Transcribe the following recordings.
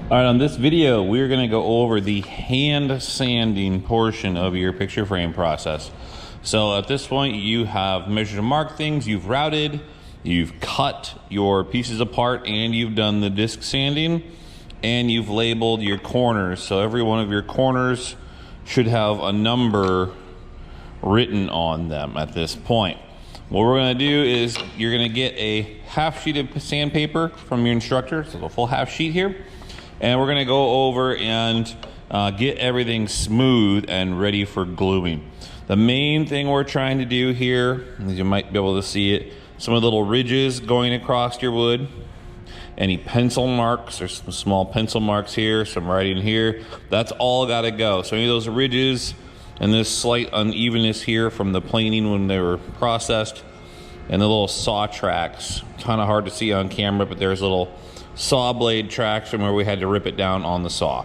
All right, on this video, we're gonna go over the hand sanding portion of your picture frame process. So at this point, you have measured and marked things, you've routed, you've cut your pieces apart, and you've done the disc sanding, and you've labeled your corners. So every one of your corners should have a number written on them at this point. What we're gonna do is you're gonna get a half sheet of sandpaper from your instructor, so a full half sheet here. And we're gonna go over and get everything smooth and ready for gluing. The main thing we're trying to do here, as you might be able to see it, some of the little ridges going across your wood, any pencil marks, there's some small pencil marks here, some writing here, that's all gotta go. So any of those ridges and this slight unevenness here from the planing when they were processed, and the little saw tracks, kind of hard to see on camera, but there's little saw blade tracks from where we had to rip it down on the saw.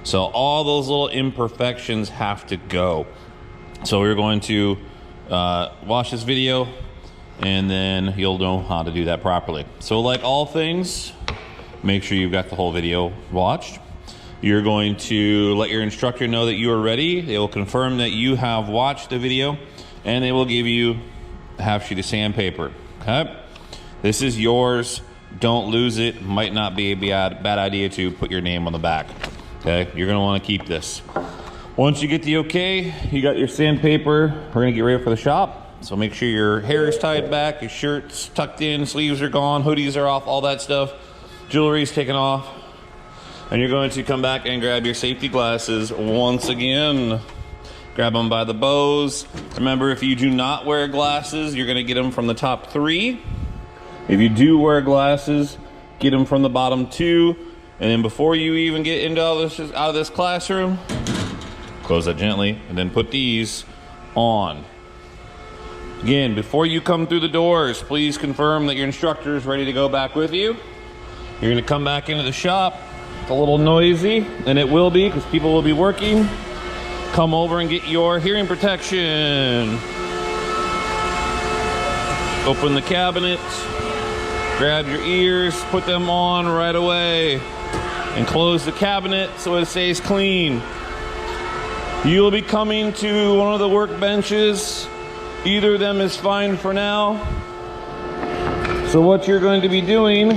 So all those little imperfections have to go. So we're going to watch this video and then you'll know how to do that properly. So like all things, make sure you've got the whole video watched. You're going to let your instructor know that you are ready. They will confirm that you have watched the video and they will give you a half sheet of sandpaper. Okay? This is yours. Don't lose it. Might not be a bad idea to put your name on the back. Okay, you're gonna want to keep this. Once you get the okay, you got your sandpaper. We're gonna get ready for the shop. So make sure your hair is tied back, your shirt's tucked in, sleeves are gone, hoodies are off, all that stuff. Jewelry's taken off. And you're going to come back and grab your safety glasses once again. Grab them by the bows. Remember, if you do not wear glasses, you're gonna get them from the top 3. If you do wear glasses, get them from the bottom 2, and then before you even get into out of this classroom, close that gently, and then put these on. Again, before you come through the doors, please confirm that your instructor is ready to go back with you. You're gonna come back into the shop. It's a little noisy, and it will be because people will be working. Come over and get your hearing protection. Open the cabinet. Grab your ears, put them on right away, and close the cabinet so it stays clean. You'll be coming to one of the workbenches. Either of them is fine for now. So what you're going to be doing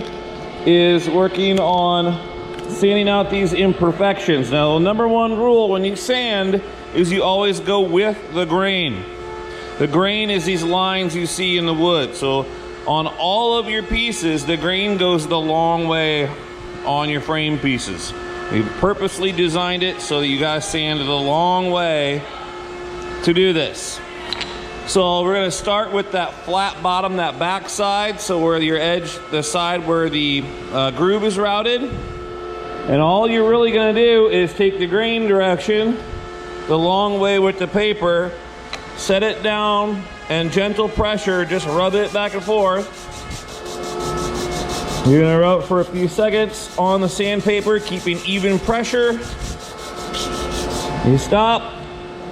is working on sanding out these imperfections. Now, the number 1 rule when you sand is you always go with the grain. The grain is these lines you see in the wood. So on all of your pieces, the grain goes the long way on your frame pieces. We purposely designed it so that you guys sand it a long way to do this. So we're gonna start with that flat bottom, that back side, so where your edge, the side where the groove is routed. And all you're really gonna do is take the grain direction the long way with the paper, set it down, and gentle pressure, just rub it back and forth. You're gonna rub for a few seconds on the sandpaper, keeping even pressure. You stop,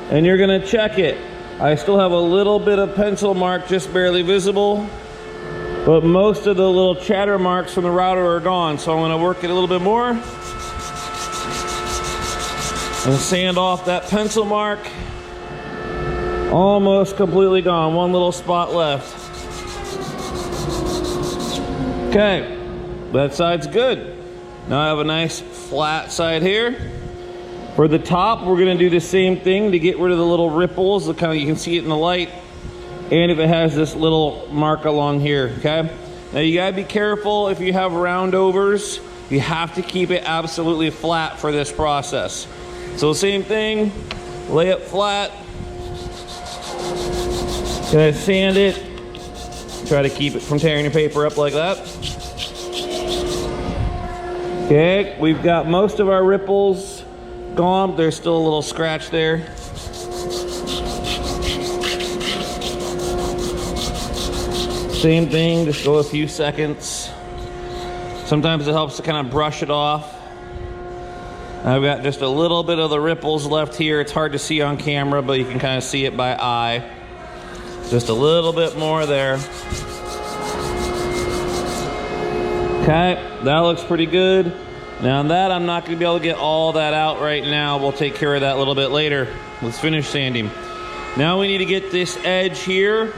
and you're gonna check it. I still have a little bit of pencil mark just barely visible, but most of the little chatter marks from the router are gone. So I'm gonna work it a little bit more and sand off that pencil mark. Almost completely gone, one little spot left. Okay, that side's good. Now I have a nice flat side here. For the top, we're gonna do the same thing to get rid of the little ripples, the kind of, you can see it in the light, and if it has this little mark along here, okay? Now you gotta be careful if you have round overs, you have to keep it absolutely flat for this process. So same thing, lay it flat. Gonna sand it, try to keep it from tearing your paper up like that. Okay, we've got most of our ripples gone. There's still a little scratch there. Same thing, just go a few seconds. Sometimes it helps to kind of brush it off. I've got just a little bit of the ripples left here. It's hard to see on camera, but you can kind of see it by eye. Just a little bit more there. Okay, that looks pretty good. Now that I'm not going to be able to get all that out right now. We'll take care of that a little bit later. Let's finish sanding. Now we need to get this edge here.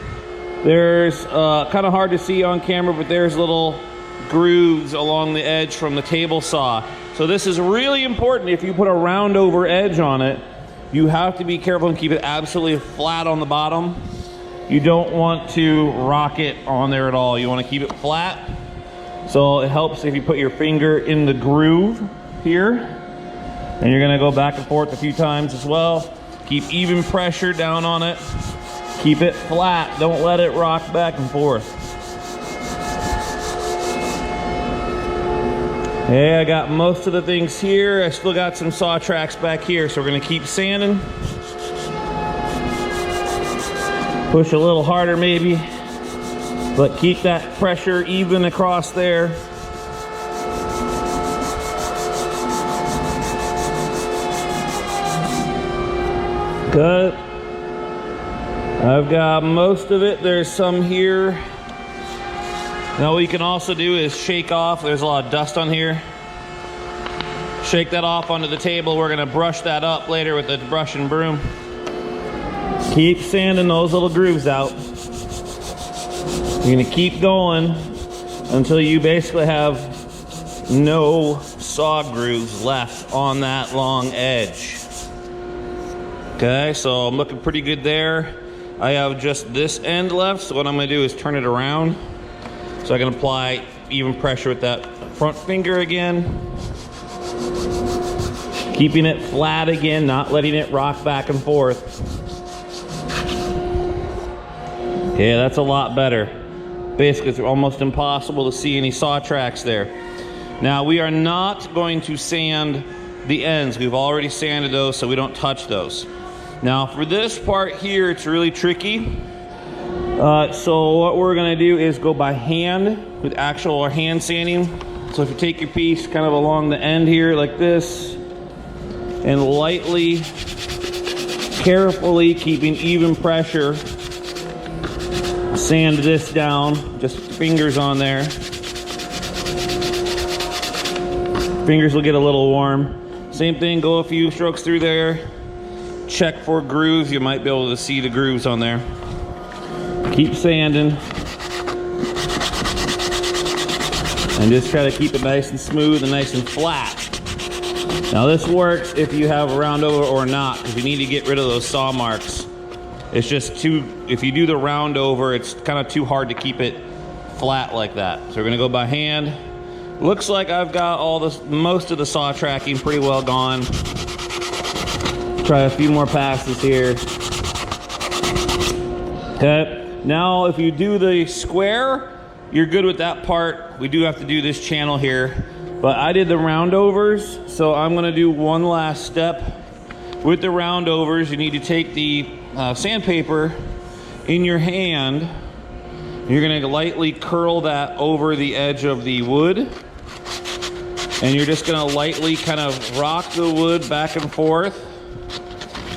There's kind of hard to see on camera, but there's little grooves along the edge from the table saw. So this is really important. If you put a round over edge on it, you have to be careful and keep it absolutely flat on the bottom. You don't want to rock it on there at all. You want to keep it flat. So it helps if you put your finger in the groove here. And you're gonna go back and forth a few times as well. Keep even pressure down on it. Keep it flat. Don't let it rock back and forth. Okay, I got most of the things here. I still got some saw tracks back here, so we're gonna keep sanding. Push a little harder maybe, but keep that pressure even across there. Good. I've got most of it. There's some here. Now what you can also do is shake off. There's a lot of dust on here. Shake that off onto the table. We're gonna brush that up later with the brush and broom. Keep sanding those little grooves out. You're gonna keep going until you basically have no saw grooves left on that long edge. Okay, so I'm looking pretty good there. I have just this end left, so what I'm gonna do is turn it around so I can apply even pressure with that front finger again. Keeping it flat again, not letting it rock back and forth. Okay, that's a lot better. Basically, it's almost impossible to see any saw tracks there. Now, we are not going to sand the ends. We've already sanded those, so we don't touch those. Now, for this part here, it's really tricky. So what we're gonna do is go by hand with actual hand sanding. So if you take your piece kind of along the end here like this, and lightly, carefully keeping even pressure, sand this down, just fingers on there. Fingers will get a little warm. Same thing, go a few strokes through there. Check for grooves. You might be able to see the grooves on there. Keep sanding. And just try to keep it nice and smooth and nice and flat. Now this works if you have a round over or not, because you need to get rid of those saw marks. It's just too, if you do the round over, it's kind of too hard to keep it flat like that. So we're gonna go by hand. Looks like I've got most of the saw tracking pretty well gone. Try a few more passes here. Okay, now if you do the square, you're good with that part. We do have to do this channel here, but I did the roundovers, so I'm gonna do one last step. With the roundovers, you need to take the sandpaper in your hand. You're gonna lightly curl that over the edge of the wood. And you're just gonna lightly kind of rock the wood back and forth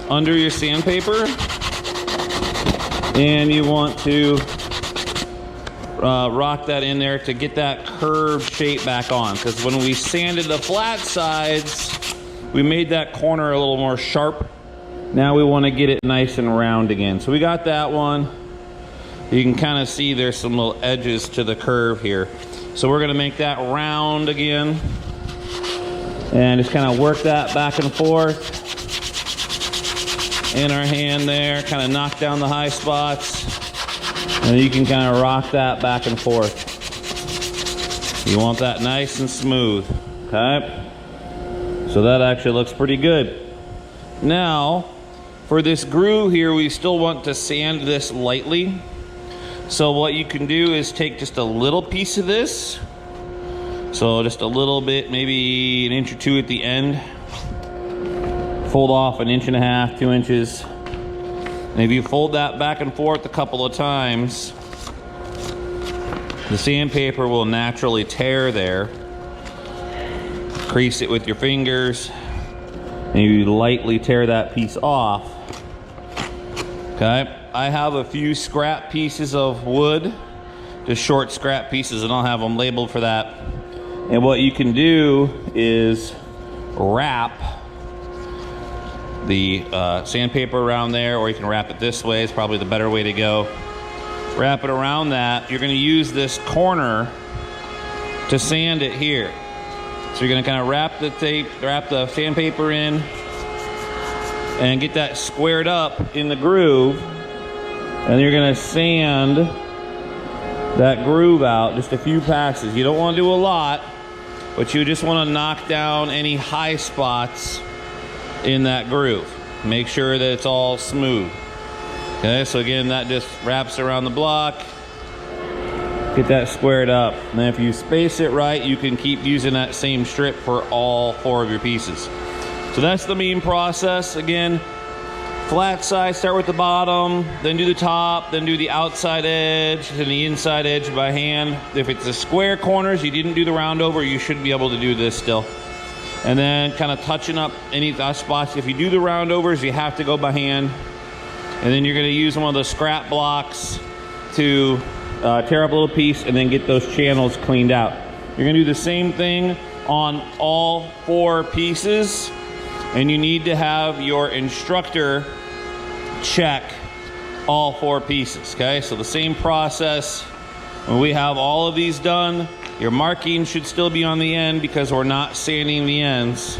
under your sandpaper. And you want to rock that in there to get that curved shape back on. Because when we sanded the flat sides, we made that corner a little more sharp. Now we want to get it nice and round again. So we got that one. You can kind of see there's some little edges to the curve here. So we're going to make that round again. And just kind of work that back and forth in our hand there. Kind of knock down the high spots. And you can kind of rock that back and forth. You want that nice and smooth. Okay? So that actually looks pretty good. Now, for this groove here, we still want to sand this lightly. So what you can do is take just a little piece of this. So just a little bit, maybe an inch or two at the end. Fold off an inch and a half, 2 inches. And if you fold that back and forth a couple of times, the sandpaper will naturally tear there. Crease it with your fingers, and you lightly tear that piece off. Okay, I have a few scrap pieces of wood, just short scrap pieces, and I'll have them labeled for that. And what you can do is wrap the sandpaper around there, or you can wrap it this way. It's probably the better way to go. Wrap it around that. You're going to use this corner to sand it here. So you're going to kind of wrap the sandpaper in and get that squared up in the groove. And you're going to sand that groove out just a few passes. You don't want to do a lot, but you just want to knock down any high spots in that groove. Make sure that it's all smooth. Okay, so again, that just wraps around the block. Get that squared up. And then if you space it right, you can keep using that same strip for all 4 of your pieces. So that's the main process. Again, flat side, start with the bottom, then do the top, then do the outside edge, then the inside edge by hand. If it's the square corners, you didn't do the round over, you should be able to do this still. And then kind of touching up any spots. If you do the round overs, you have to go by hand. And then you're going to use one of those scrap blocks to tear up a little piece and then get those channels cleaned out. You're going to do the same thing on all 4 pieces. And you need to have your instructor check all 4 pieces, okay? So the same process. When we have all of these done, your marking should still be on the end because we're not sanding the ends.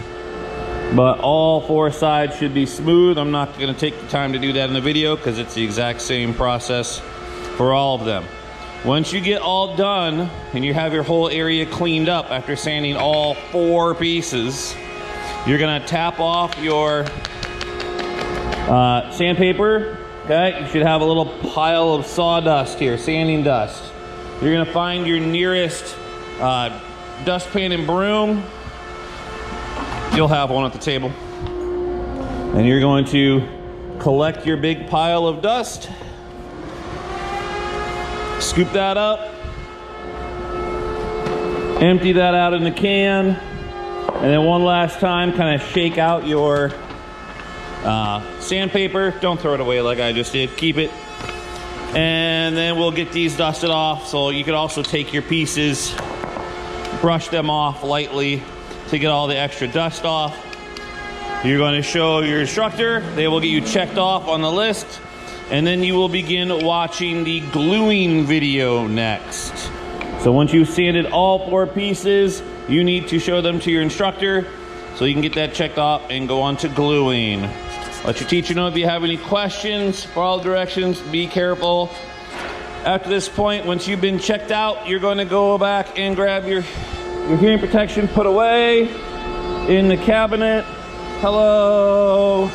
But all 4 sides should be smooth. I'm not going to take the time to do that in the video because it's the exact same process for all of them. Once you get all done and you have your whole area cleaned up after sanding all 4 pieces, you're going to tap off your sandpaper. Okay, you should have a little pile of sawdust here, sanding dust. You're going to find your nearest dustpan and broom. You'll have one at the table. And you're going to collect your big pile of dust. Scoop that up. Empty that out in the can. And then one last time, kind of shake out your sandpaper. Don't throw it away like I just did. Keep it. And then we'll get these dusted off. So you could also take your pieces, brush them off lightly to get all the extra dust off. You're going to show your instructor. They will get you checked off on the list. And then you will begin watching the gluing video next. So once you've sanded all 4 pieces, you need to show them to your instructor so you can get that checked off and go on to gluing. Let your teacher know if you have any questions. Follow directions, be careful. After this point, once you've been checked out, you're going to go back and grab your hearing protection, put away in the cabinet. Hello.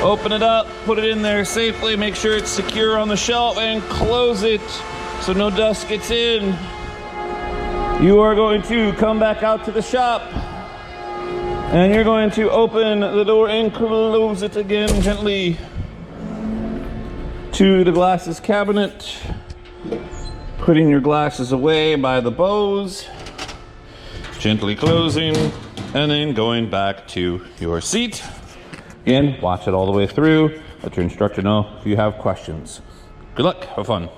Open it up, put it in there safely, make sure it's secure on the shelf, and close it so no dust gets in. You are going to come back out to the shop and you're going to open the door and close it again gently to the glasses cabinet, putting your glasses away by the bows, gently closing, and then going back to your seat. Again, watch it all the way through. Let your instructor know if you have questions. Good luck, have fun.